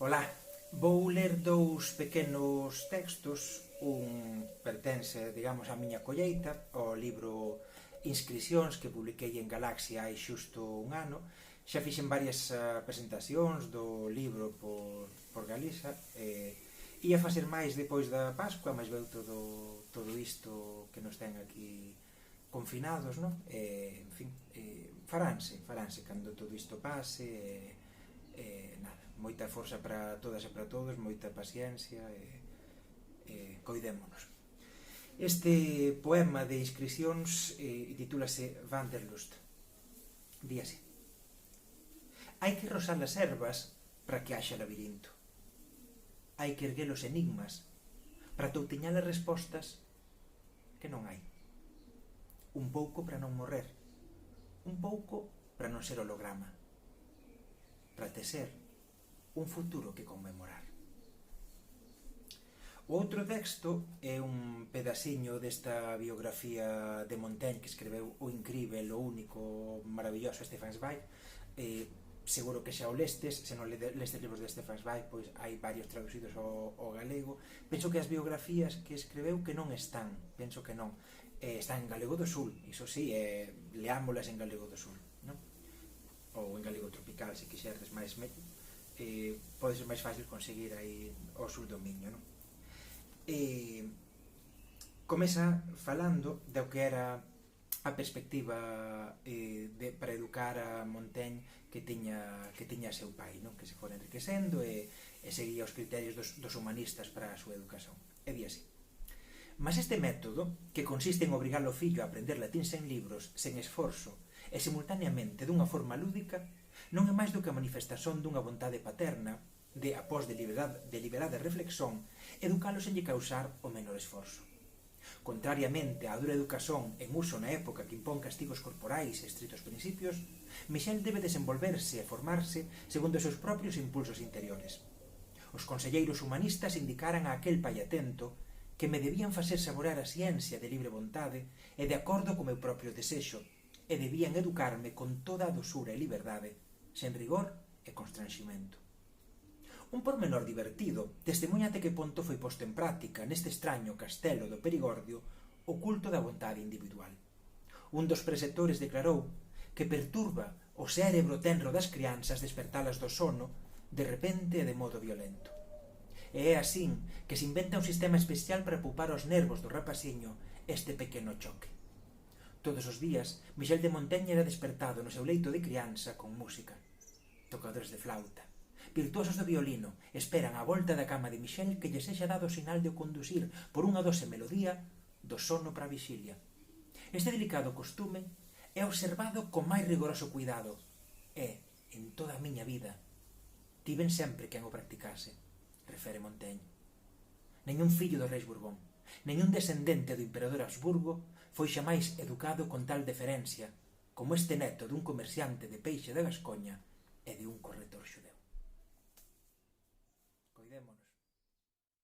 Ola, vou ler dous pequenos textos. Un pertence, digamos, á miña colleita, ao libro Inscricións, que publiquei en Galaxia hai xusto un ano. Xa fixen varias presentacións do libro por Galiza. Ia facer máis depois da Pascua, mas veu todo isto que nos ten aquí confinados, non? En fin, faránse cando todo isto pase. Nada, moita forza para todas e para todos, moita paciencia e coidémonos. Este poema de inscricións titúlase Wanderlust. Di así: hai que rosar as ervas para que haxa labirinto. Hai que erguer os enigmas para toutiñar as respostas que non hai. Un pouco para non morrer, un pouco para non ser holograma, para tecer un futuro que conmemorar. O outro texto é un pedaciño desta biografía de Montaigne que escreveu o incrível, o único, maravilloso Stefan Zweig. Seguro que xa o lestes, se non lestes libros de Stefan Zweig, pois hai varios traducidos ao galego. Penso que as biografías que escreveu que non están, penso que non, están en galego do sul, iso sí, leámbolas en galego do sul, non? Ou en galego tropical, se quixerdes máis, pode ser máis fácil conseguir aí o sul do Miño, non? Comeza falando do que era a perspectiva para educar a Montaigne que tiña seu pai, non? Que se fora enriquecendo e seguía os criterios dos humanistas para a súa educación. E di así: mas este método, que consiste en obrigar ao fillo a aprender latín sen libros, sen esforzo e simultaneamente dunha forma lúdica, non é máis do que a manifestación dunha vontade paterna de, após deliberada reflexión, educalos sen lle causar o menor esforzo. Contrariamente á dura educación en uso na época que impón castigos corporais e estritos principios, Michel debe desenvolverse e formarse segundo os seus propios impulsos interiores. Os conselleiros humanistas indicaran a aquel pai atento que me debían facer saborear a ciencia de libre vontade e de acordo co meu propio desexo, e debían educarme con toda a dosura e liberdade, sen rigor e constranximento. Un pormenor divertido testemunha até que ponto foi posto en práctica neste extraño castelo do Perigordio o culto da vontade individual. Un dos preceptores declarou que perturba o cérebro tenro das crianzas despertalas do sono de repente e de modo violento. E é así que se inventa un sistema especial para poupar os nervos do rapaciño este pequeno choque. Todos os días, Michel de Montaigne era despertado no seu leito de crianza con música. Tocadores de flauta, virtuosos do violino, esperan á volta da cama de Michel que lle sexa dado o sinal de o conducir por unha doce melodía do sono para a vixilia. Este delicado costume é observado con máis rigoroso cuidado e, en toda a miña vida, tiven sempre quen o practicase, refere Montaigne. Neñún fillo do reis Borbón, neñún descendente do imperador Habsburgo foi xamais educado con tal deferencia como este neto dun comerciante de peixe de Gascoña e de un corretor xudeu. Coidémonos.